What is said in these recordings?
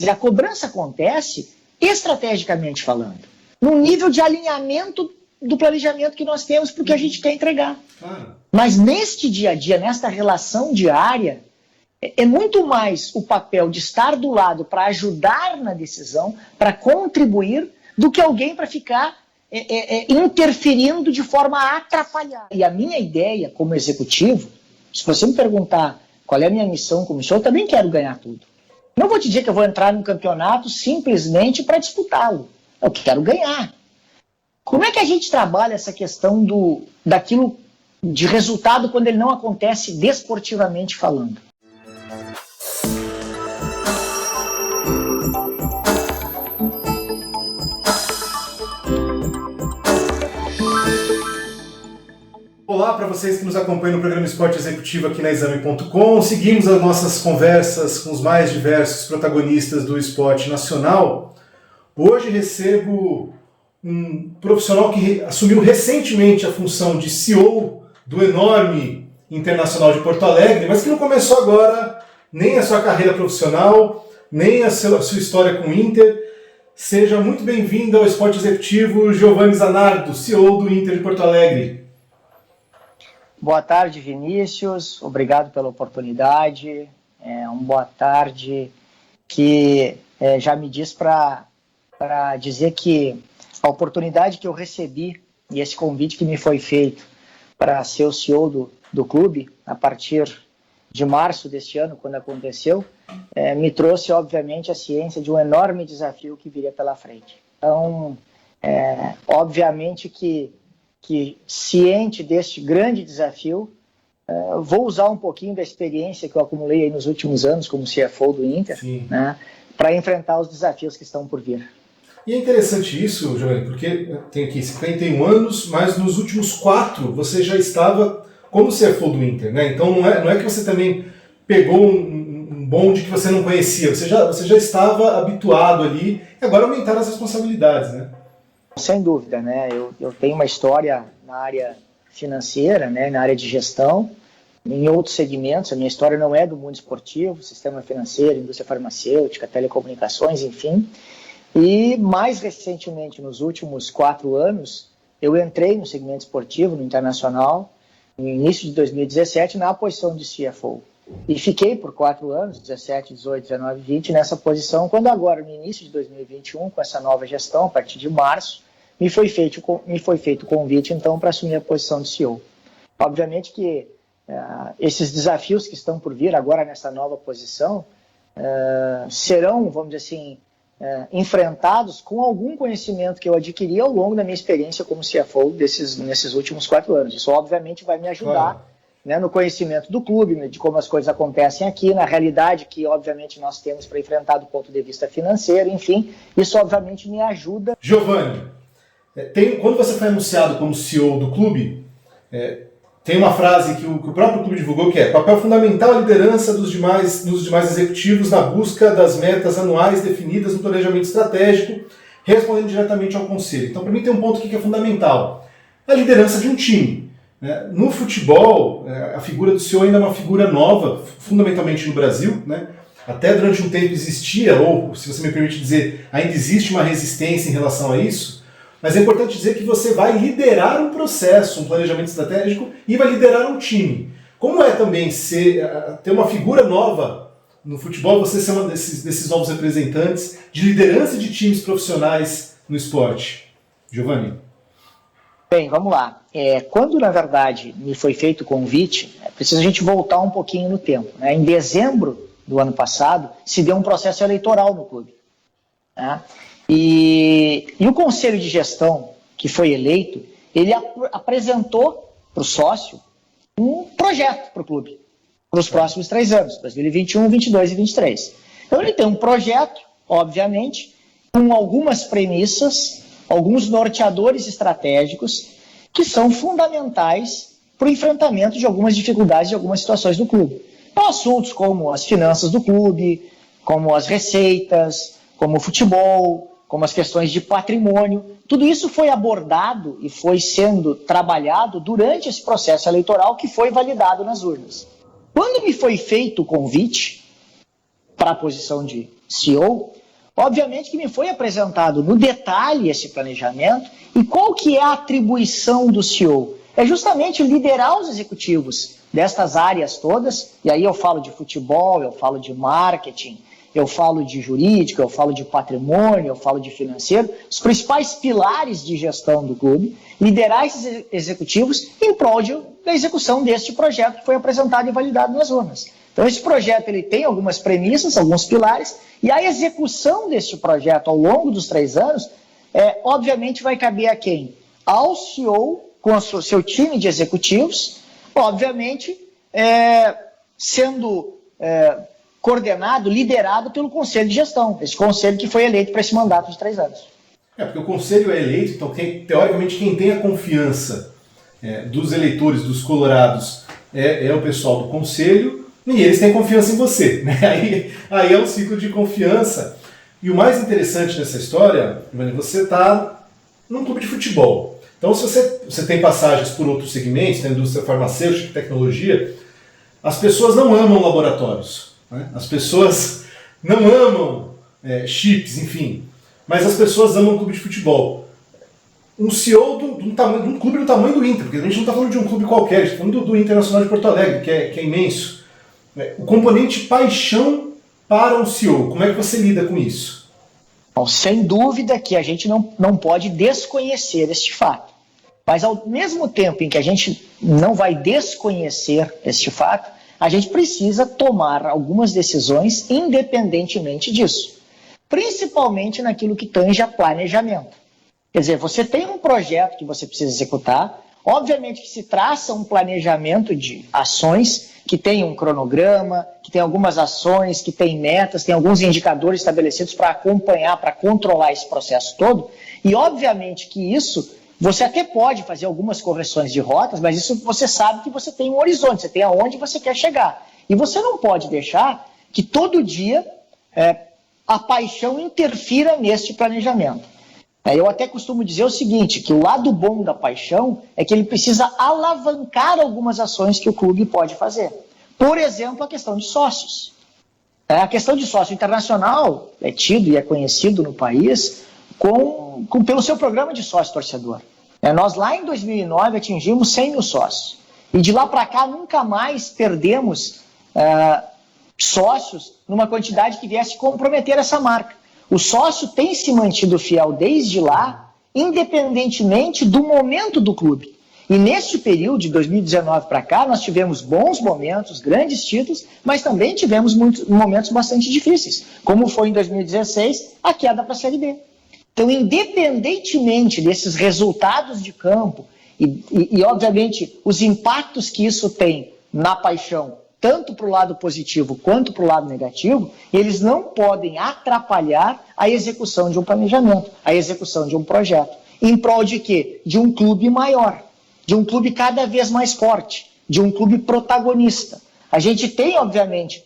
A cobrança acontece estrategicamente falando, no nível de alinhamento do planejamento que nós temos para o que a gente quer entregar. Mas neste dia a dia, nesta relação diária, é muito mais o papel de estar do lado para ajudar na decisão, para contribuir, do que alguém para ficar interferindo de forma a atrapalhar. E a minha ideia como executivo, se você me perguntar qual é a minha missão como senhor, eu também quero ganhar tudo. Não vou te dizer que eu vou entrar num campeonato simplesmente para disputá-lo. Eu quero ganhar. Como é que a gente trabalha essa questão daquilo de resultado quando ele não acontece desportivamente falando? Olá para vocês que nos acompanham no programa Esporte Executivo aqui na Exame.com. Seguimos as nossas conversas com os mais diversos protagonistas do esporte nacional. Hoje recebo um profissional que assumiu recentemente a função de CEO do enorme Internacional de Porto Alegre, mas que não começou agora nem a sua carreira profissional, nem a sua história com o Inter. Seja muito bem-vindo ao Esporte Executivo, Giovanni Zanardo, CEO do Inter de Porto Alegre. Boa tarde, Vinícius. Obrigado pela oportunidade. Uma boa tarde que já me diz para dizer que a oportunidade que eu recebi e esse convite que me foi feito para ser o CEO do clube a partir de março deste ano, quando aconteceu, me trouxe, obviamente, a ciência de um enorme desafio que viria pela frente. Então, obviamente que ciente deste grande desafio, vou usar um pouquinho da experiência que eu acumulei aí nos últimos anos como CFO do Inter, né, para enfrentar os desafios que estão por vir. E é interessante isso, Giovanni, porque tem aqui 51 anos, mas nos últimos 4 você já estava como CFO do Inter, né? Então não é que você também pegou um bonde que você não conhecia, você já estava habituado ali, e agora aumentaram as responsabilidades, né? Sem dúvida, né? Eu tenho uma história na área financeira, né? Na área de gestão, em outros segmentos. A minha história não é do mundo esportivo, sistema financeiro, indústria farmacêutica, telecomunicações, enfim. E mais recentemente, nos últimos 4 anos, eu entrei no segmento esportivo, no Internacional, no início de 2017, na posição de CFO. E fiquei por 4 anos, 17, 18, 19, 20, nessa posição, quando agora, no início de 2021, com essa nova gestão, a partir de março, me foi feito o convite, então, para assumir a posição de CEO. Obviamente que esses desafios que estão por vir agora nessa nova posição serão, vamos dizer assim, enfrentados com algum conhecimento que eu adquiri ao longo da minha experiência como CFO nesses últimos 4 anos. Isso, obviamente, vai me ajudar, né, no conhecimento do clube, né, de como as coisas acontecem aqui, na realidade que, obviamente, nós temos para enfrentar do ponto de vista financeiro, enfim, isso, obviamente, me ajuda. Giovanni, quando você foi anunciado como CEO do clube, tem uma frase que o próprio clube divulgou, que é: papel fundamental a liderança dos demais executivos na busca das metas anuais definidas no planejamento estratégico, respondendo diretamente ao conselho. Então, para mim, tem um ponto aqui que é fundamental: a liderança de um time. No futebol, a figura do CEO ainda é uma figura nova, fundamentalmente no Brasil, né? Até durante um tempo existia, ou, se você me permite dizer, ainda existe uma resistência em relação a isso. Mas é importante dizer que você vai liderar um processo, um planejamento estratégico, e vai liderar um time. Como é também ter uma figura nova no futebol, você ser um desses novos representantes de liderança de times profissionais no esporte? Giovanni? Bem, vamos lá. Quando, na verdade, me foi feito o convite, precisa a gente voltar um pouquinho no tempo, né? Em dezembro do ano passado, se deu um processo eleitoral no clube, né? E o conselho de gestão que foi eleito, ele apresentou para o sócio um projeto para o clube, para os próximos 3 anos, 2021, 2022 e 2023. Então ele tem um projeto, obviamente, com algumas premissas, alguns norteadores estratégicos que são fundamentais para o enfrentamento de algumas dificuldades, de algumas situações do clube. Então, assuntos como as finanças do clube, como as receitas, como o futebol, como as questões de patrimônio, tudo isso foi abordado e foi sendo trabalhado durante esse processo eleitoral que foi validado nas urnas. Quando me foi feito o convite, para a posição de CEO, obviamente que me foi apresentado no detalhe esse planejamento. E qual que é a atribuição do CEO? É justamente liderar os executivos destas áreas todas, e aí eu falo de futebol, eu falo de marketing, eu falo de jurídico, eu falo de patrimônio, eu falo de financeiro, os principais pilares de gestão do clube, liderar esses executivos em prol da execução deste projeto que foi apresentado e validado nas urnas. Então esse projeto ele tem algumas premissas, alguns pilares, e a execução deste projeto ao longo dos 3 anos, obviamente vai caber a quem? Ao CEO, com o seu time de executivos, obviamente sendo coordenado, liderado pelo Conselho de Gestão, esse conselho que foi eleito para esse mandato de 3 anos. Porque o Conselho é eleito, então teoricamente quem tem a confiança dos eleitores, dos colorados, é o pessoal do Conselho, e eles têm confiança em você. Né? Aí é um ciclo de confiança. E o mais interessante nessa história, você está num clube de futebol. Então, se você tem passagens por outros segmentos, na indústria farmacêutica, tecnologia, as pessoas não amam laboratórios. Né? As pessoas não amam chips, enfim. Mas as pessoas amam clube de futebol. Um CEO de um clube do tamanho do Inter, porque a gente não está falando de um clube qualquer, a gente está falando do Internacional de Porto Alegre, que é imenso. O componente paixão para um CEO, como é que você lida com isso? Bom, sem dúvida que a gente não pode desconhecer este fato. Mas ao mesmo tempo em que a gente não vai desconhecer este fato, a gente precisa tomar algumas decisões independentemente disso. Principalmente naquilo que tange a planejamento. Quer dizer, você tem um projeto que você precisa executar, obviamente que se traça um planejamento de ações que tem um cronograma, que tem algumas ações, que tem metas, tem alguns indicadores estabelecidos para acompanhar, para controlar esse processo todo, e obviamente que isso, você até pode fazer algumas correções de rotas, mas isso você sabe que você tem um horizonte, você tem aonde você quer chegar. E você não pode deixar que todo dia a paixão interfira neste planejamento. Eu até costumo dizer o seguinte, que o lado bom da paixão é que ele precisa alavancar algumas ações que o clube pode fazer. Por exemplo, a questão de sócios. A questão de sócio internacional é tido e é conhecido no país pelo seu programa de sócio-torcedor. Nós lá em 2009 atingimos 100 mil sócios. E de lá para cá nunca mais perdemos sócios numa quantidade que viesse comprometer essa marca. O sócio tem se mantido fiel desde lá, independentemente do momento do clube. E neste período, de 2019 para cá, nós tivemos bons momentos, grandes títulos, mas também tivemos momentos bastante difíceis, como foi em 2016, a queda para a Série B. Então, independentemente desses resultados de campo e obviamente, os impactos que isso tem na paixão, tanto para o lado positivo quanto para o lado negativo, eles não podem atrapalhar a execução de um planejamento, a execução de um projeto. Em prol de quê? De um clube maior, de um clube cada vez mais forte, de um clube protagonista. A gente tem, obviamente,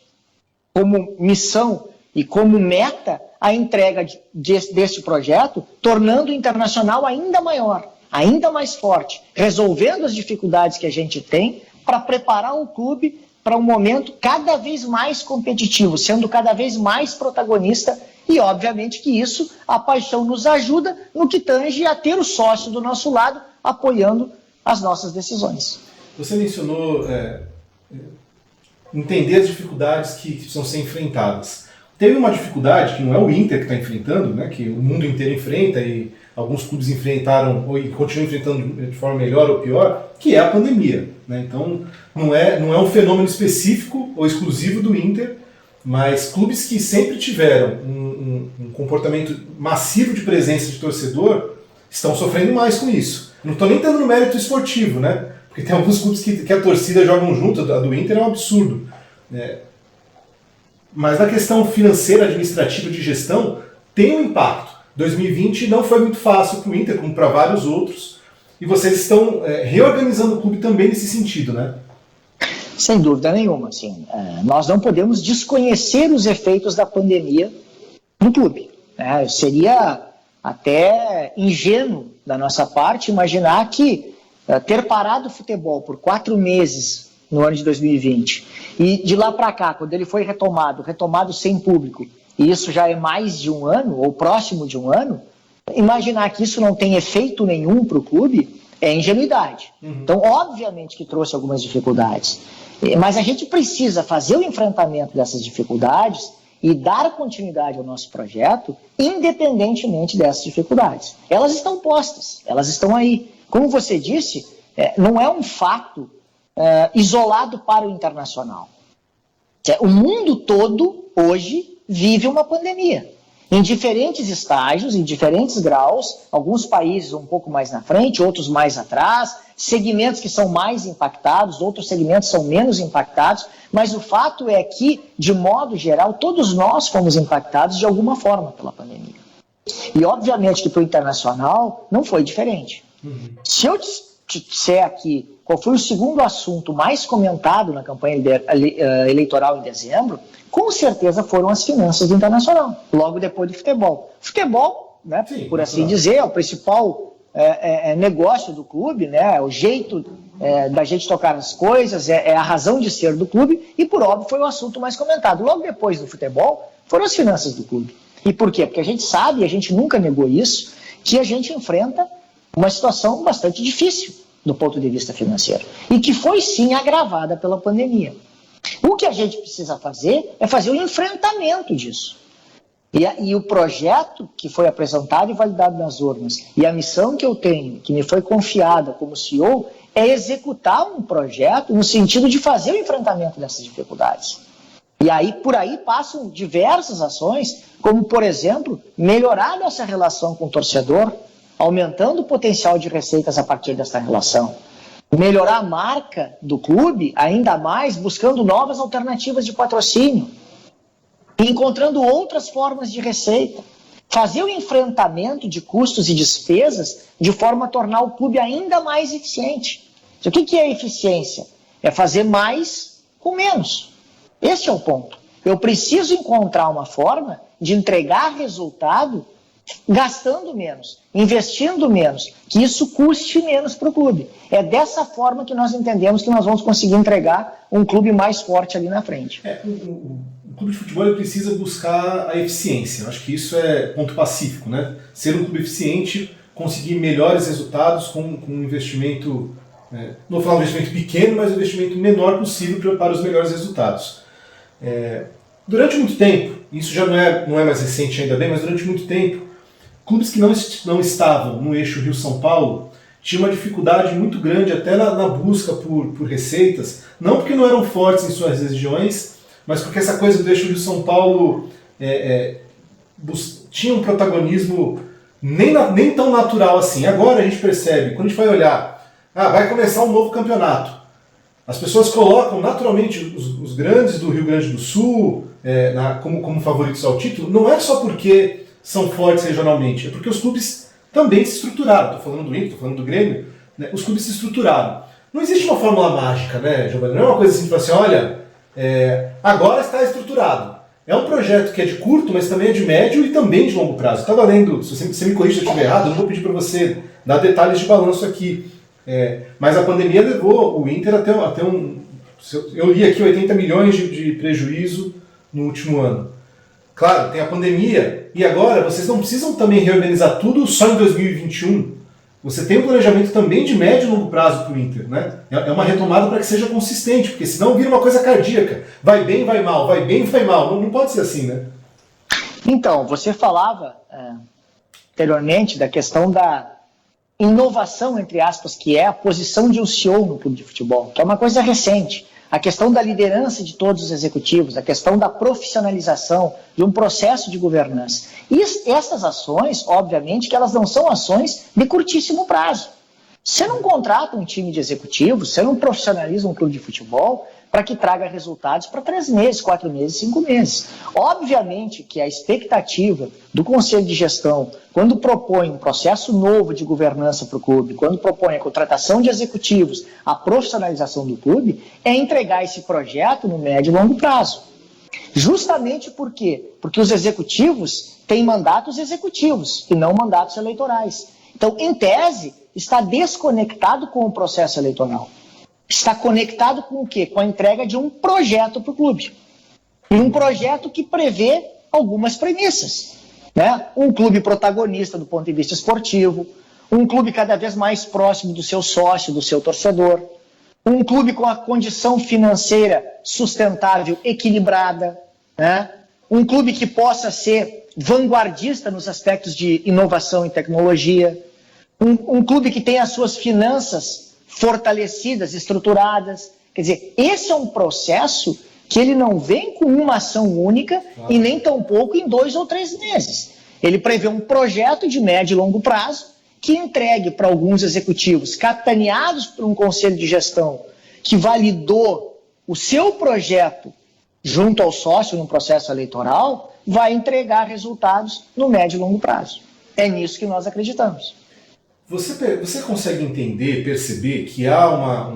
como missão e como meta a entrega deste projeto, tornando o Internacional ainda maior, ainda mais forte, resolvendo as dificuldades que a gente tem para preparar o clube para um momento cada vez mais competitivo, sendo cada vez mais protagonista e, obviamente, que isso, a paixão nos ajuda no que tange a ter o sócio do nosso lado, apoiando as nossas decisões. Você mencionou entender as dificuldades que precisam ser enfrentadas. Teve uma dificuldade que não é o Inter que está enfrentando, né, que o mundo inteiro enfrenta e alguns clubes enfrentaram e continuam enfrentando de forma melhor ou pior, que é a pandemia. Né? Então, não é um fenômeno específico ou exclusivo do Inter, mas clubes que sempre tiveram um comportamento massivo de presença de torcedor estão sofrendo mais com isso. Não estou nem dando no mérito esportivo, né? Porque tem alguns clubes que a torcida jogam junto, a do Inter é um absurdo. Mas na questão financeira, administrativa, de gestão, tem um impacto. 2020 não foi muito fácil para o Inter, como para vários outros, e vocês estão reorganizando o clube também nesse sentido, né? Sem dúvida nenhuma. Assim, nós não podemos desconhecer os efeitos da pandemia no clube. Seria até ingênuo da nossa parte imaginar que ter parado o futebol por 4 meses no ano de 2020. E de lá para cá, quando ele foi retomado sem público, e isso já é mais de um ano, ou próximo de um ano, imaginar que isso não tem efeito nenhum para o clube é ingenuidade. Então, obviamente que trouxe algumas dificuldades, mas a gente precisa fazer o enfrentamento dessas dificuldades e dar continuidade ao nosso projeto, independentemente dessas dificuldades. Elas estão postas, elas estão aí. Como você disse, não é um fato isolado para o internacional. O mundo todo, hoje, vive uma pandemia. Em diferentes estágios, em diferentes graus, alguns países um pouco mais na frente, outros mais atrás, segmentos que são mais impactados, outros segmentos são menos impactados, mas o fato é que, de modo geral, todos nós fomos impactados de alguma forma pela pandemia. E, obviamente, que para o internacional não foi diferente. Se eu te disser aqui qual foi o segundo assunto mais comentado na campanha eleitoral em dezembro, com certeza foram as finanças do Internacional, logo depois do futebol. Futebol, né, sim, por assim dizer, é o principal negócio do clube, né, é o jeito da gente tocar as coisas, é a razão de ser do clube, e por óbvio foi o assunto mais comentado. Logo depois do futebol foram as finanças do clube. E por quê? Porque a gente sabe, e a gente nunca negou isso, que a gente enfrenta uma situação bastante difícil do ponto de vista financeiro, e que foi sim agravada pela pandemia. O que a gente precisa fazer é fazer o enfrentamento disso. E o projeto que foi apresentado e validado nas urnas, e a missão que eu tenho, que me foi confiada como CEO, é executar um projeto no sentido de fazer o enfrentamento dessas dificuldades. E aí, por aí passam diversas ações, como, por exemplo, melhorar nossa relação com o torcedor, aumentando o potencial de receitas a partir dessa relação. Melhorar a marca do clube ainda mais, buscando novas alternativas de patrocínio, encontrando outras formas de receita. Fazer o enfrentamento de custos e despesas de forma a tornar o clube ainda mais eficiente. O que é eficiência? É fazer mais com menos. Esse é o ponto. Eu preciso encontrar uma forma de entregar resultado gastando menos, investindo menos, que isso custe menos para o clube. É dessa forma que nós entendemos que nós vamos conseguir entregar um clube mais forte ali na frente. O clube de futebol ele precisa buscar a eficiência. Eu acho que isso é ponto pacífico, né? Ser um clube eficiente, conseguir melhores resultados com um investimento, não vou falar um investimento pequeno, mas um investimento menor possível para os melhores resultados. Durante muito tempo, isso já não é mais recente ainda bem, mas durante muito tempo, clubes que não estavam no eixo Rio-São Paulo tinham uma dificuldade muito grande até na busca por receitas, não porque não eram fortes em suas regiões, mas porque essa coisa do eixo Rio-São Paulo tinha um protagonismo nem tão natural assim. Agora a gente percebe, quando a gente vai olhar, vai começar um novo campeonato. As pessoas colocam naturalmente os grandes do Rio Grande do Sul como favoritos ao título, não é só porque são fortes regionalmente, é porque os clubes também se estruturaram. Estou falando do Inter, estou falando do Grêmio, né? Os clubes se estruturaram. Não existe uma fórmula mágica, né, Giovanni? Não é uma coisa assim, tipo assim, olha, agora está estruturado. É um projeto que é de curto, mas também é de médio e também de longo prazo. Estava lendo, se você me corrige se eu estiver errado, eu não vou pedir para você dar detalhes de balanço aqui. Mas a pandemia levou o Inter até um... Eu li aqui 80 milhões de prejuízo no último ano. Claro, tem a pandemia, e agora vocês não precisam também reorganizar tudo só em 2021. Você tem um planejamento também de médio e longo prazo para o Inter, né? É uma retomada para que seja consistente, porque senão vira uma coisa cardíaca. Vai bem, vai mal, vai bem, vai mal. Não pode ser assim, né? Então, você falava anteriormente da questão da inovação, entre aspas, que é a posição de um CEO no clube de futebol, que é uma coisa recente. A questão da liderança de todos os executivos, a questão da profissionalização, de um processo de governança. E essas ações, obviamente, que elas não são ações de curtíssimo prazo. Você não contrata um time de executivos, você não profissionaliza um clube de futebol para que traga resultados para 3 meses, 4 meses, 5 meses. Obviamente que a expectativa do Conselho de Gestão, quando propõe um processo novo de governança para o clube, quando propõe a contratação de executivos, a profissionalização do clube, é entregar esse projeto no médio e longo prazo. Justamente por quê? Porque os executivos têm mandatos executivos e não mandatos eleitorais. Então, em tese, está desconectado com o processo eleitoral. está conectado com o quê? Com a entrega de um projeto para o clube. E um projeto que prevê algumas premissas, né? Um clube protagonista do ponto de vista esportivo, um clube cada vez mais próximo do seu sócio, do seu torcedor, um clube com a condição financeira sustentável, equilibrada, né? Um clube que possa ser vanguardista nos aspectos de inovação e tecnologia, um clube que tenha as suas finanças fortalecidas, estruturadas. Quer dizer, esse é um processo que ele não vem com uma ação única e nem tampouco em 2 ou 3 meses. Ele prevê um projeto de médio e longo prazo que entregue para alguns executivos, capitaneados por um conselho de gestão que validou o seu projeto junto ao sócio num processo eleitoral, vai entregar resultados no médio e longo prazo. É nisso que nós acreditamos. Você consegue entender, perceber que há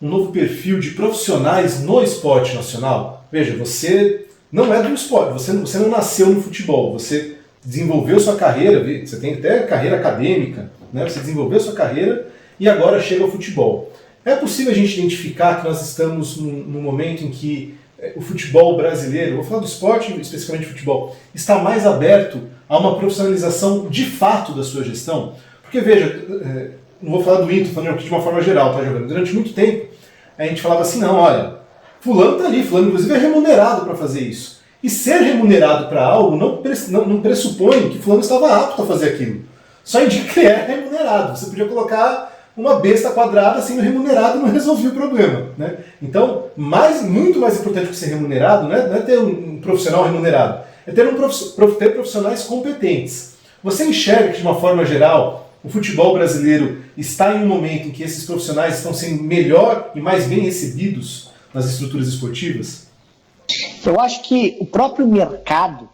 um novo perfil de profissionais no esporte nacional? Veja, você não é do esporte, você não nasceu no futebol, você desenvolveu sua carreira, você tem até carreira acadêmica, né? Você desenvolveu sua carreira e agora chega ao futebol. É possível a gente identificar que nós estamos num momento em que o futebol brasileiro, vou falar do esporte, especificamente futebol, está mais aberto a uma profissionalização de fato da sua gestão? Porque veja, não vou falar do Inter, falando aqui de uma forma geral, tá, jogando? Durante muito tempo a gente falava assim, não, olha, fulano está ali, fulano inclusive é remunerado para fazer isso. E ser remunerado para algo não pressupõe que fulano estava apto a fazer aquilo. Só indica que é remunerado. Você podia colocar uma besta quadrada sendo remunerado não resolvia o problema, né? Então, muito mais importante que ser remunerado não é ter um profissional remunerado, é ter profissionais competentes. Você enxerga que, de uma forma geral, o futebol brasileiro está em um momento em que esses profissionais estão sendo melhor e mais bem recebidos nas estruturas esportivas? Eu acho que o próprio mercado,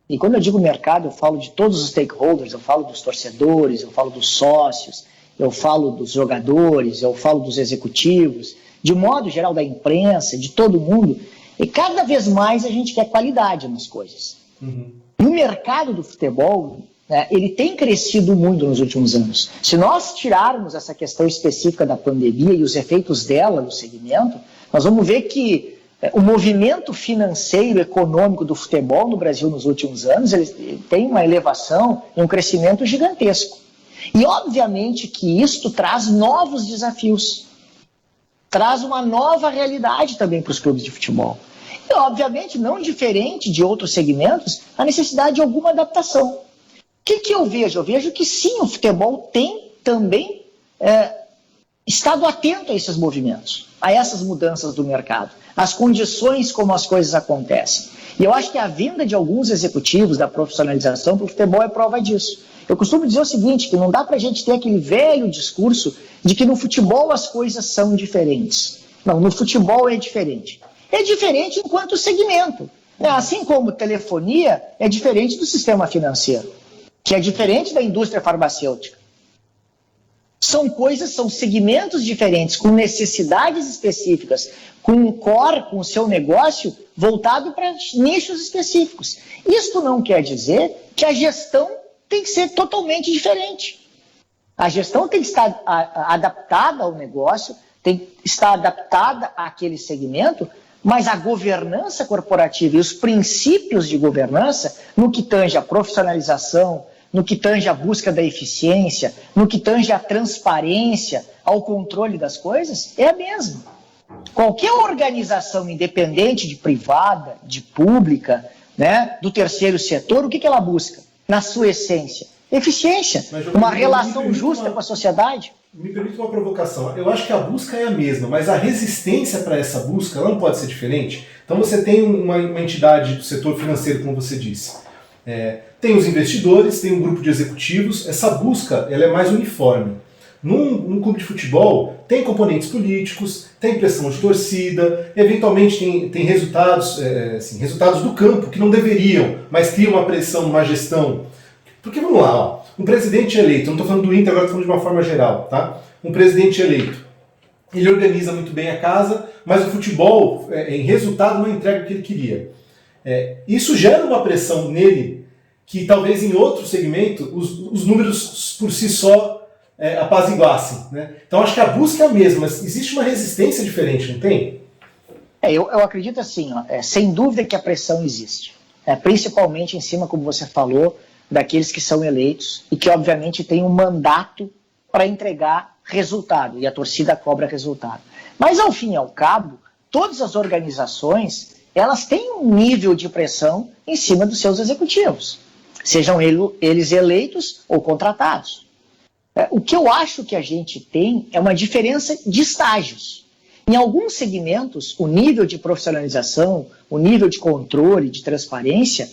e quando eu digo mercado, eu falo de todos os stakeholders, eu falo dos torcedores, eu falo dos sócios, eu falo dos jogadores, eu falo dos executivos, de modo geral da imprensa, de todo mundo, e cada vez mais a gente quer qualidade nas coisas. Uhum. E o mercado do futebol, né, ele tem crescido muito nos últimos anos. Se nós tirarmos essa questão específica da pandemia e os efeitos dela no segmento, nós vamos ver que o movimento financeiro, econômico do futebol no Brasil nos últimos anos, ele tem uma elevação e um crescimento gigantesco. E obviamente que isto traz novos desafios, traz uma nova realidade também para os clubes de futebol. E obviamente, não diferente de outros segmentos, a necessidade de alguma adaptação. O que eu vejo? Eu vejo que sim, o futebol tem também estado atento a esses movimentos, a essas mudanças do mercado, as condições como as coisas acontecem. E eu acho que a vinda de alguns executivos da profissionalização para o futebol é prova disso. Eu costumo dizer o seguinte, que não dá para a gente ter aquele velho discurso de que no futebol as coisas são diferentes. Não, no futebol é diferente. É diferente enquanto segmento. Assim como telefonia é diferente do sistema financeiro, que é diferente da indústria farmacêutica. São segmentos diferentes, com necessidades específicas, com um core, com o seu negócio voltado para nichos específicos. Isto não quer dizer que a gestão tem que ser totalmente diferente. A gestão tem que estar adaptada ao negócio, tem que estar adaptada àquele segmento, mas a governança corporativa e os princípios de governança, no que tange a profissionalização, no que tange a busca da eficiência, no que tange a transparência, ao controle das coisas, é a mesma. Qualquer organização independente de privada, de pública, né, do terceiro setor, o que ela busca? Na sua essência, eficiência, uma relação justa com a sociedade. Me permite uma provocação. Eu acho que a busca é a mesma, mas a resistência para essa busca ela não pode ser diferente. Então você tem uma entidade do setor financeiro, como você disse. Tem os investidores, tem um grupo de executivos. Essa busca ela é mais uniforme. Num clube de futebol, tem componentes políticos, tem pressão de torcida, eventualmente tem resultados, resultados do campo que não deveriam, mas cria uma pressão, uma gestão. Porque vamos lá, ó, um presidente eleito, eu não estou falando do Inter, agora estou falando de uma forma geral, tá? Um presidente eleito, ele organiza muito bem a casa, mas o futebol, em resultado, não entrega o que ele queria. Isso gera uma pressão nele que talvez em outro segmento os números por si só apaziguassem, né? Então acho que a busca é a mesma, mas existe uma resistência diferente, não tem? Eu acredito assim, sem dúvida que a pressão existe, principalmente em cima, como você falou, daqueles que são eleitos e que obviamente têm um mandato para entregar resultado, e a torcida cobra resultado. Mas ao fim e ao cabo, todas as organizações, elas têm um nível de pressão em cima dos seus executivos, sejam eles eleitos ou contratados. O que eu acho que a gente tem é uma diferença de estágios. Em alguns segmentos, o nível de profissionalização, o nível de controle, de transparência,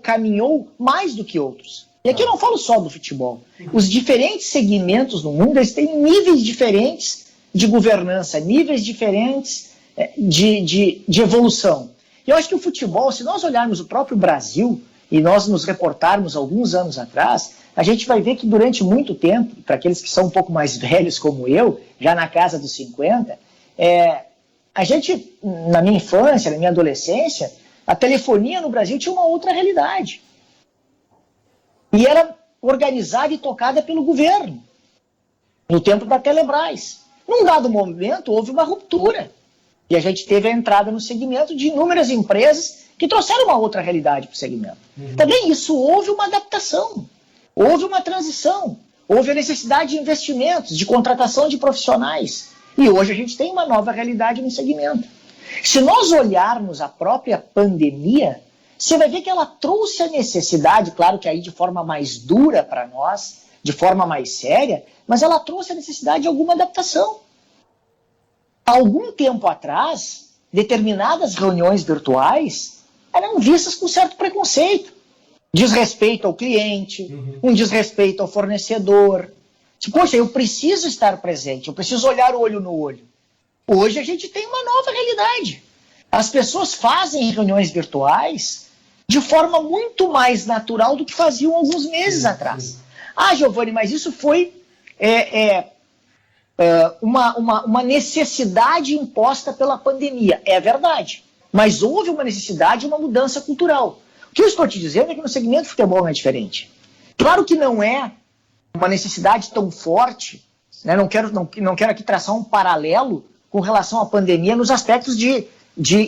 caminhou mais do que outros. E aqui eu não falo só do futebol. Os diferentes segmentos no mundo, eles têm níveis diferentes de governança, níveis diferentes de evolução. E eu acho que o futebol, se nós olharmos o próprio Brasil, e nós nos reportarmos alguns anos atrás, a gente vai ver que durante muito tempo, para aqueles que são um pouco mais velhos como eu, já na casa dos 50, a gente, na minha infância, na minha adolescência, a telefonia no Brasil tinha uma outra realidade. E era organizada e tocada pelo governo, no tempo da Telebrás. Num dado momento, houve uma ruptura. E a gente teve a entrada no segmento de inúmeras empresas que trouxeram uma outra realidade para o segmento. Também isso, houve uma adaptação, houve uma transição, houve a necessidade de investimentos, de contratação de profissionais. E hoje a gente tem uma nova realidade no segmento. Se nós olharmos a própria pandemia, você vai ver que ela trouxe a necessidade, claro que aí de forma mais dura para nós, de forma mais séria, mas ela trouxe a necessidade de alguma adaptação. Há algum tempo atrás, determinadas reuniões virtuais eram vistas com certo preconceito. Desrespeito ao cliente, um desrespeito ao fornecedor. Poxa, eu preciso estar presente, eu preciso olhar olho no olho. Hoje a gente tem uma nova realidade. As pessoas fazem reuniões virtuais de forma muito mais natural do que faziam alguns meses atrás. Ah, Giovanni, mas isso foi uma necessidade imposta pela pandemia. É verdade. Mas houve uma necessidade e uma mudança cultural. O que eu estou te dizendo é que no segmento de futebol não é diferente. Claro que não é uma necessidade tão forte, né? Não quero aqui traçar um paralelo com relação à pandemia nos aspectos de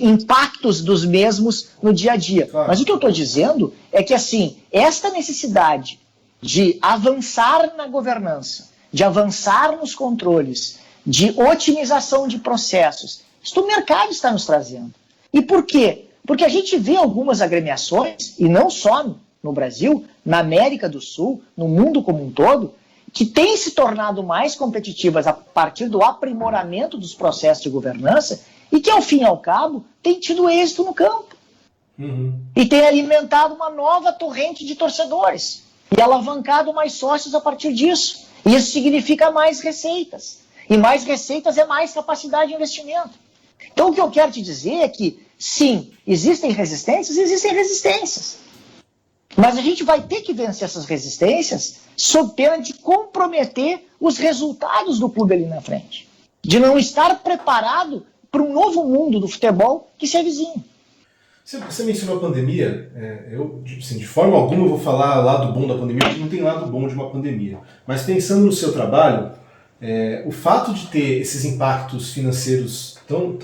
impactos dos mesmos no dia a dia. Claro. Mas o que eu estou dizendo é que, assim, esta necessidade de avançar na governança, de avançar nos controles, de otimização de processos, isso o mercado está nos trazendo. E por quê? Porque a gente vê algumas agremiações, e não só no Brasil, na América do Sul, no mundo como um todo, que têm se tornado mais competitivas a partir do aprimoramento dos processos de governança e que, ao fim e ao cabo, têm tido êxito no campo. E têm alimentado uma nova torrente de torcedores e alavancado mais sócios a partir disso. E isso significa mais receitas. E mais receitas é mais capacidade de investimento. Então, o que eu quero te dizer é que, sim, existem resistências. Mas a gente vai ter que vencer essas resistências sob pena de comprometer os resultados do clube ali na frente. De não estar preparado para um novo mundo do futebol que se avizinha. Você mencionou a pandemia, eu, assim, de forma alguma eu vou falar lado bom da pandemia, porque não tem lado bom de uma pandemia. Mas pensando no seu trabalho, o fato de ter esses impactos financeiros tão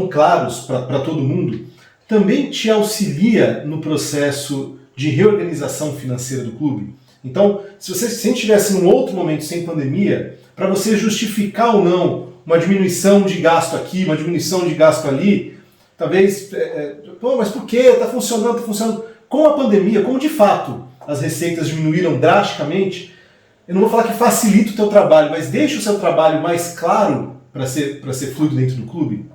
claros para todo mundo, também te auxilia no processo de reorganização financeira do clube? Então, se a gente estivesse num outro momento sem pandemia, para você justificar ou não uma diminuição de gasto aqui, uma diminuição de gasto ali, talvez, mas por quê? Está funcionando. Com a pandemia, como de fato as receitas diminuíram drasticamente, eu não vou falar que facilita o teu trabalho, mas deixa o seu trabalho mais claro para ser fluido dentro do clube?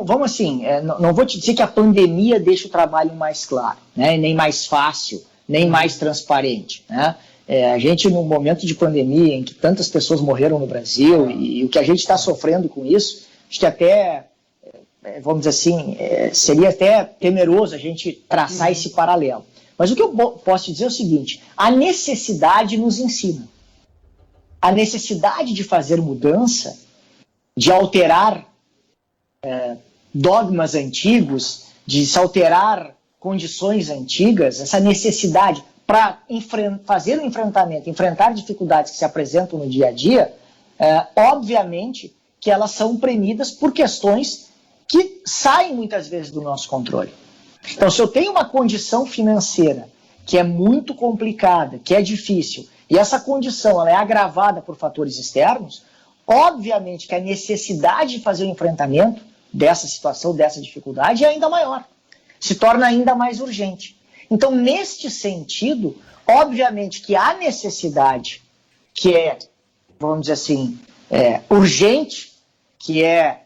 Vamos assim, não vou te dizer que a pandemia deixa o trabalho mais claro, né, nem mais fácil, nem mais transparente, né? A gente, num momento de pandemia em que tantas pessoas morreram no Brasil e o que a gente está sofrendo com isso, acho que até, vamos dizer assim, seria até temeroso a gente traçar esse paralelo. Mas o que eu posso te dizer é o seguinte: a necessidade nos ensina. A necessidade de fazer mudança, de alterar dogmas antigos, de se alterar condições antigas, essa necessidade para fazer o enfrentamento, enfrentar dificuldades que se apresentam no dia a dia, obviamente que elas são premidas por questões que saem muitas vezes do nosso controle. Então, se eu tenho uma condição financeira que é muito complicada, que é difícil, e essa condição ela é agravada por fatores externos, obviamente que a necessidade de fazer o enfrentamento dessa situação, dessa dificuldade, é ainda maior. Se torna ainda mais urgente. Então, neste sentido, obviamente que há necessidade que é, vamos dizer assim, urgente, que é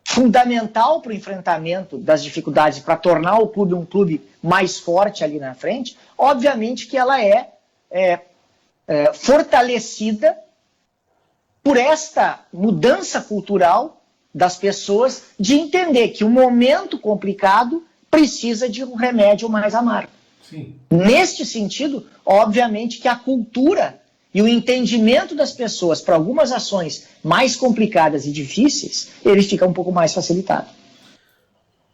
fundamental para o enfrentamento das dificuldades, para tornar o clube um clube mais forte ali na frente, obviamente que ela é fortalecida por esta mudança cultural das pessoas de entender que o momento complicado precisa de um remédio mais amargo. Sim. Neste sentido, obviamente que a cultura e o entendimento das pessoas para algumas ações mais complicadas e difíceis, ele fica um pouco mais facilitado.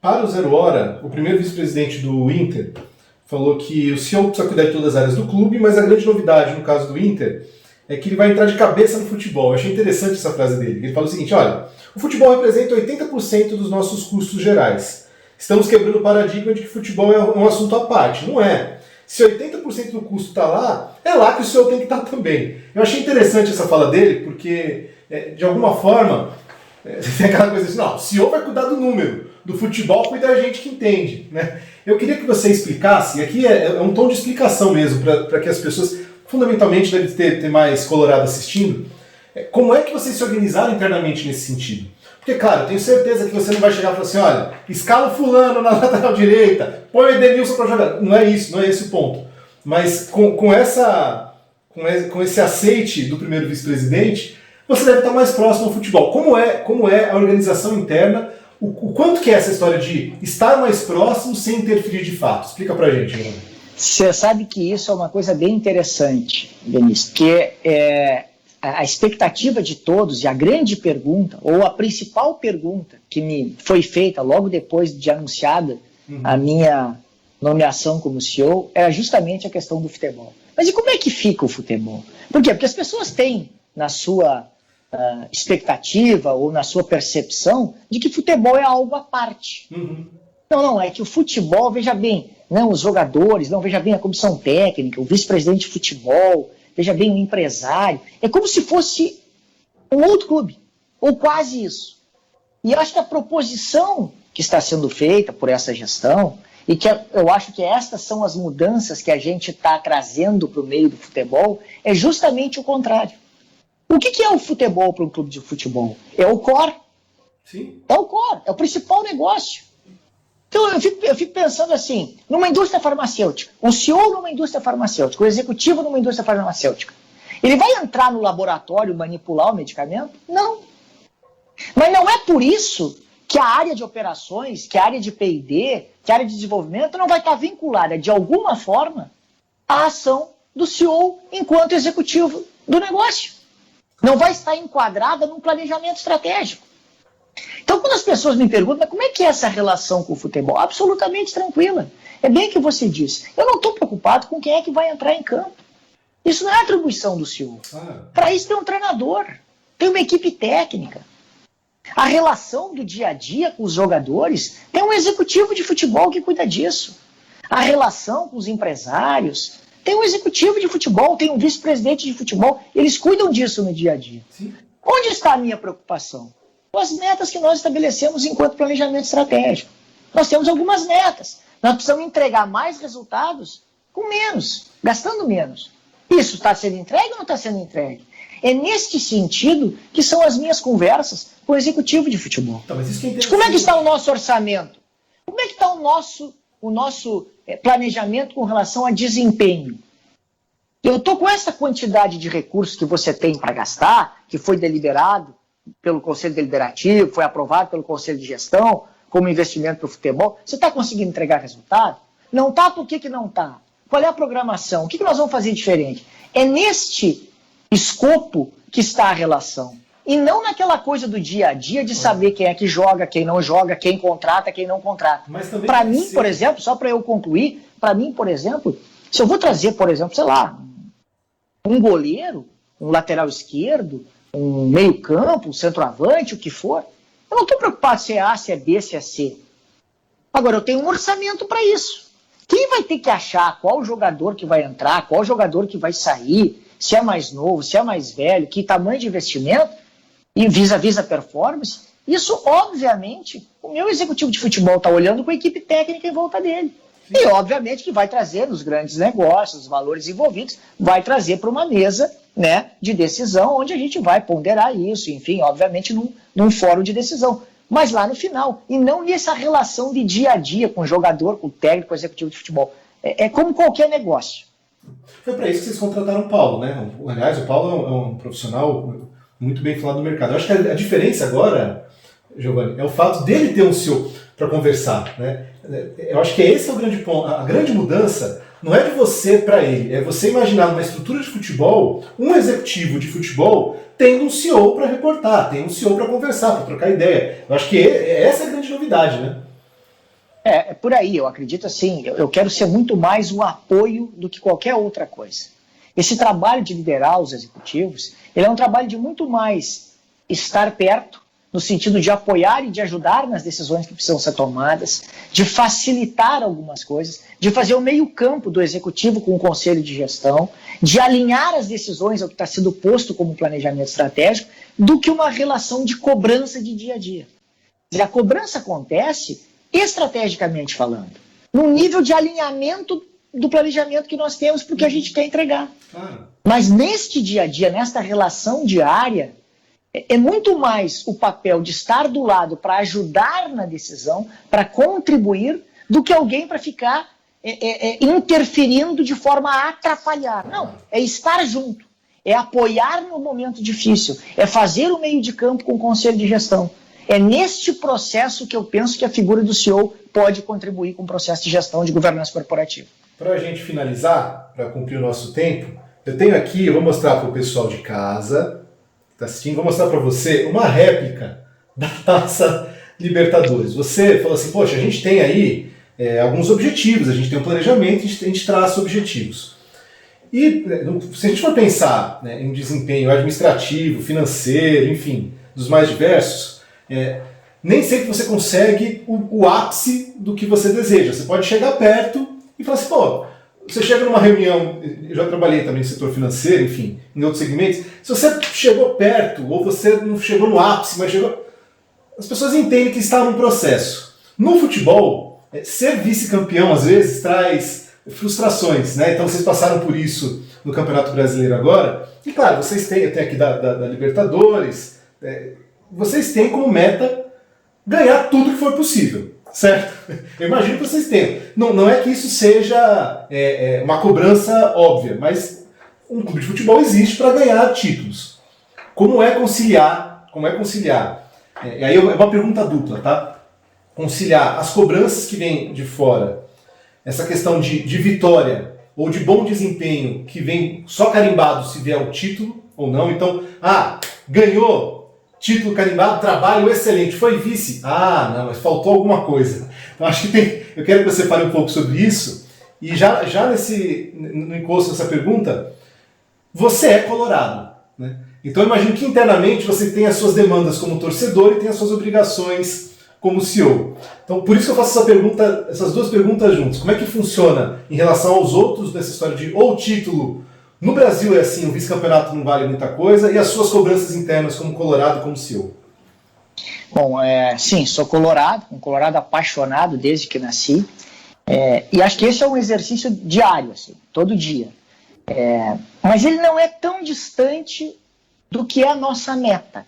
Para o Zero Hora, o primeiro vice-presidente do Inter falou que o CEO precisa cuidar de todas as áreas do clube, mas a grande novidade no caso do Inter é que ele vai entrar de cabeça no futebol. Eu achei interessante essa frase dele. Ele falou o seguinte, olha, o futebol representa 80% dos nossos custos gerais. Estamos quebrando o paradigma de que futebol é um assunto à parte. Não é. Se 80% do custo está lá, é lá que o senhor tem que estar também. Eu achei interessante essa fala dele, porque, de alguma forma, tem aquela coisa assim, não, o senhor vai cuidar do número, do futebol cuida a gente que entende. Né? Eu queria que você explicasse, aqui é um tom de explicação mesmo, para que as pessoas, fundamentalmente, devem ter mais colorado assistindo, como é que vocês se organizaram internamente nesse sentido? Porque, claro, eu tenho certeza que você não vai chegar e falar assim, olha, escala o fulano na lateral direita, põe o Edenilson para jogar. Não é isso, não é esse o ponto. Mas com esse aceite do primeiro vice-presidente, você deve estar mais próximo ao futebol. Como é a organização interna? O quanto que é essa história de estar mais próximo sem interferir de fato? Explica pra gente, Bruno. Você sabe que isso é uma coisa bem interessante, Vinícius, porque a expectativa de todos, e a grande pergunta, ou a principal pergunta que me foi feita logo depois de anunciada a minha nomeação como CEO, era justamente a questão do futebol. Mas e como é que fica o futebol? Por quê? Porque as pessoas têm na sua expectativa ou na sua percepção de que futebol é algo à parte. Não, é que o futebol, veja bem, não, os jogadores, não, veja bem a comissão técnica, o vice-presidente de futebol, veja bem o empresário, é como se fosse um outro clube, ou quase isso. E eu acho que a proposição que está sendo feita por essa gestão, e que eu acho que estas são as mudanças que a gente está trazendo para o meio do futebol, é justamente o contrário. O que é o futebol para um clube de futebol? É o core. Sim. É o core, é o principal negócio. Então eu fico pensando assim, numa indústria farmacêutica, um CEO numa indústria farmacêutica, um executivo numa indústria farmacêutica, ele vai entrar no laboratório manipular o medicamento? Não. Mas não é por isso que a área de operações, que a área de P&D, que a área de desenvolvimento não vai estar vinculada de alguma forma à ação do CEO enquanto executivo do negócio. Não vai estar enquadrada num planejamento estratégico. Então, quando as pessoas me perguntam, mas como é que é essa relação com o futebol? Absolutamente tranquila. É bem o que você disse. Eu não estou preocupado com quem é que vai entrar em campo. Isso não é atribuição do CEO. Para isso tem um treinador, tem uma equipe técnica. A relação do dia a dia com os jogadores tem um executivo de futebol que cuida disso. A relação com os empresários tem um executivo de futebol, tem um vice-presidente de futebol. Eles cuidam disso no dia a dia. Sim. Onde está a minha preocupação? Com as metas que nós estabelecemos enquanto planejamento estratégico. Nós temos algumas metas. Nós precisamos entregar mais resultados com menos, gastando menos. Isso está sendo entregue ou não está sendo entregue? É neste sentido que são as minhas conversas com o executivo de futebol. Tá, mas isso que Como é que está o nosso orçamento? Como é que está o nosso planejamento com relação a desempenho? Eu estou com essa quantidade de recursos que você tem para gastar, que foi deliberado pelo Conselho Deliberativo, foi aprovado pelo Conselho de Gestão, como investimento para o futebol. Você está conseguindo entregar resultado? Não está? Por que não está? Qual é a programação? O que nós vamos fazer diferente? É neste escopo que está a relação. E não naquela coisa do dia a dia de saber quem é que joga, quem não joga, quem contrata, quem não contrata. Para mim, por exemplo, só para eu concluir, para mim, por exemplo, se eu vou trazer, por exemplo, sei lá, um goleiro, um lateral esquerdo, um meio-campo, um centroavante, o que for, eu não estou preocupado se é A, se é B, se é C. Agora, eu tenho um orçamento para isso. Quem vai ter que achar qual jogador que vai entrar, qual jogador que vai sair, se é mais novo, se é mais velho, que tamanho de investimento, e vis-a-vis a performance, isso, obviamente, o meu executivo de futebol está olhando com a equipe técnica em volta dele. E, obviamente, que vai trazer nos grandes negócios, os valores envolvidos, vai trazer para uma mesa, né, de decisão, onde a gente vai ponderar isso, enfim, obviamente, num fórum de decisão. Mas lá no final, e não nessa relação de dia a dia com o jogador, com o técnico, com o executivo de futebol. É como qualquer negócio. Foi para isso que vocês contrataram o Paulo, né? Aliás, o Paulo é um profissional muito bem falado no mercado. Eu acho que a diferença agora, Giovanni, é o fato dele ter um CEO para conversar, né? Eu acho que esse é o grande ponto. A grande mudança não é de você para ele, é você imaginar numa estrutura de futebol, um executivo de futebol tendo um CEO para reportar, tem um CEO para conversar, para trocar ideia. Eu acho que essa é a grande novidade, né? É por aí, eu acredito assim, eu quero ser muito mais um apoio do que qualquer outra coisa. Esse trabalho de liderar os executivos, ele é um trabalho de muito mais estar perto, no sentido de apoiar e de ajudar nas decisões que precisam ser tomadas, de facilitar algumas coisas, de fazer o meio-campo do executivo com o conselho de gestão, de alinhar as decisões ao que está sendo posto como planejamento estratégico, do que uma relação de cobrança de dia a dia. E a cobrança acontece estrategicamente falando, no nível de alinhamento do planejamento que nós temos para o que a gente quer entregar. Mas neste dia a dia, nesta relação diária, é muito mais o papel de estar do lado para ajudar na decisão, para contribuir, do que alguém para ficar interferindo de forma a atrapalhar. Não, é estar junto, é apoiar no momento difícil, é fazer o meio de campo com o conselho de gestão. É neste processo que eu penso que a figura do CEO pode contribuir com o processo de gestão de governança corporativa. Para a gente finalizar, para cumprir o nosso tempo, eu tenho aqui, eu vou mostrar para o pessoal de casa que está assistindo, vou mostrar para você uma réplica da Taça Libertadores. Você falou assim, poxa, a gente tem aí alguns objetivos, a gente tem um planejamento, a gente traça objetivos. E se a gente for pensar, né, em desempenho administrativo, financeiro, enfim, dos mais diversos, nem sempre você consegue o ápice do que você deseja. Você pode chegar perto e falar assim, pô, você chega numa reunião, eu já trabalhei também no setor financeiro, enfim, em outros segmentos, se você chegou perto, ou você não chegou no ápice, mas chegou... As pessoas entendem que está num processo. No futebol, ser vice-campeão às vezes traz frustrações, né? Então vocês passaram por isso no Campeonato Brasileiro agora, e claro, vocês têm até aqui da Libertadores, vocês têm como meta ganhar tudo que for possível, certo? Eu imagino que vocês tenham. Não é que isso seja uma cobrança óbvia, mas um clube de futebol existe para ganhar títulos. Como é conciliar? E aí é uma pergunta dupla, tá? Conciliar as cobranças que vêm de fora, essa questão de vitória ou de bom desempenho que vem só carimbado se vier o título ou não. Então, ganhou, título carimbado, trabalho excelente, foi vice. Não, mas faltou alguma coisa. Então acho que eu quero que você fale um pouco sobre isso. E já no encosto dessa pergunta, você é colorado, né? Então eu imagino que internamente você tem as suas demandas como torcedor e tem as suas obrigações como CEO. Então por isso que eu faço essas duas perguntas juntas. Como é que funciona em relação aos outros nessa história de ou título? No Brasil é assim, o vice-campeonato não vale muita coisa, e as suas cobranças internas como colorado e como CEO? Bom, sim, sou colorado, um colorado apaixonado desde que nasci, e acho que esse é um exercício diário, assim, todo dia. Mas ele não é tão distante do que é a nossa meta.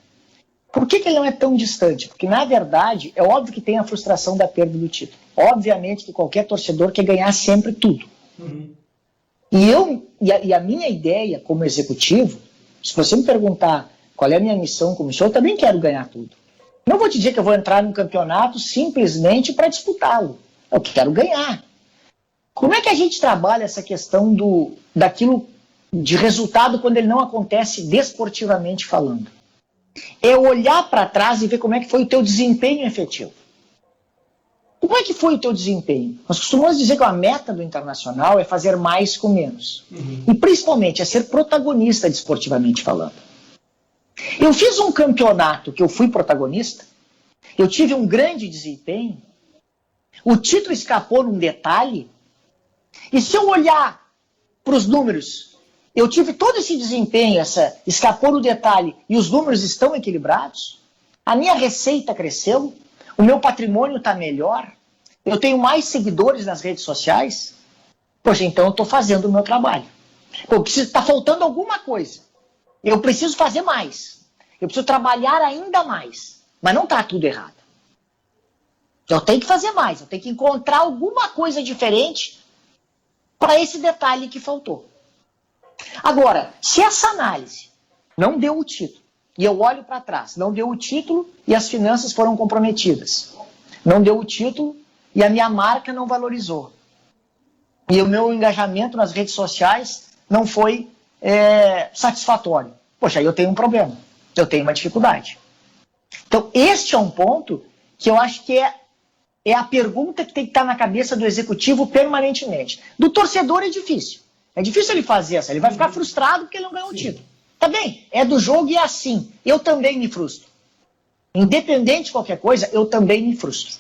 Por que ele não é tão distante? Porque, na verdade, é óbvio que tem a frustração da perda do título. Obviamente que qualquer torcedor quer ganhar sempre tudo. Uhum. E a minha ideia como executivo, se você me perguntar qual é a minha missão como CEO, eu também quero ganhar tudo. Não vou te dizer que eu vou entrar num campeonato simplesmente para disputá-lo. Eu quero ganhar. Como é que a gente trabalha essa questão daquilo de resultado quando ele não acontece desportivamente falando? É olhar para trás e ver como é que foi o teu desempenho efetivo. Como é que foi o teu desempenho? Nós costumamos dizer que a meta do Internacional é fazer mais com menos. E principalmente é ser protagonista desportivamente falando. Eu fiz um campeonato que eu fui protagonista, eu tive um grande desempenho, o título escapou num detalhe, e se eu olhar para os números, eu tive todo esse desempenho, escapou no detalhe, e os números estão equilibrados, a minha receita cresceu, o meu patrimônio está melhor, eu tenho mais seguidores nas redes sociais, poxa, então eu estou fazendo o meu trabalho. Está faltando alguma coisa. Eu preciso fazer mais. Eu preciso trabalhar ainda mais. Mas não está tudo errado. Eu tenho que fazer mais. Eu tenho que encontrar alguma coisa diferente para esse detalhe que faltou. Agora, se essa análise não deu o título, e eu olho para trás, não deu o título e as finanças foram comprometidas, não deu o título e a minha marca não valorizou, e o meu engajamento nas redes sociais não foi satisfatório, poxa, aí eu tenho um problema, eu tenho uma dificuldade. Então, este é um ponto que eu acho que é a pergunta que tem que estar na cabeça do executivo permanentemente. Do torcedor é difícil. É difícil ele fazer essa. Ele vai ficar frustrado porque ele não ganhou o título. Tá bem, é do jogo e é assim. Eu também me frustro. Independente de qualquer coisa, eu também me frustro.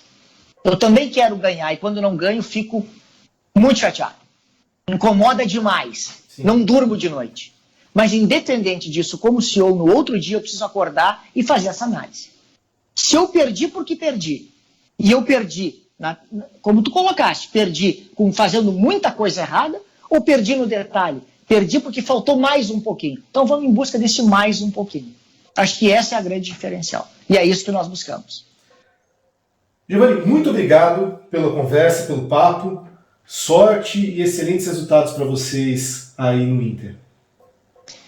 Eu também quero ganhar e quando não ganho, fico muito chateado. Incomoda demais. Sim. Não durmo de noite. Mas independente disso, como CEO, no outro dia eu preciso acordar e fazer essa análise. Se eu perdi porque perdi, e eu perdi, como tu colocaste, perdi fazendo muita coisa errada, ou perdi no detalhe? Perdi porque faltou mais um pouquinho. Então vamos em busca desse mais um pouquinho. Acho que essa é a grande diferencial. E é isso que nós buscamos. Giovanni, muito obrigado pela conversa, pelo papo. Sorte e excelentes resultados para vocês aí no Inter.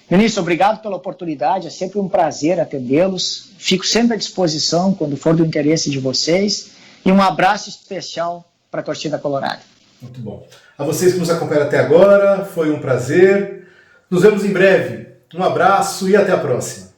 Vinícius, obrigado pela oportunidade. É sempre um prazer atendê-los. Fico sempre à disposição quando for do interesse de vocês. E um abraço especial para a torcida colorada. Muito bom. A vocês que nos acompanharam até agora, foi um prazer. Nos vemos em breve. Um abraço e até a próxima.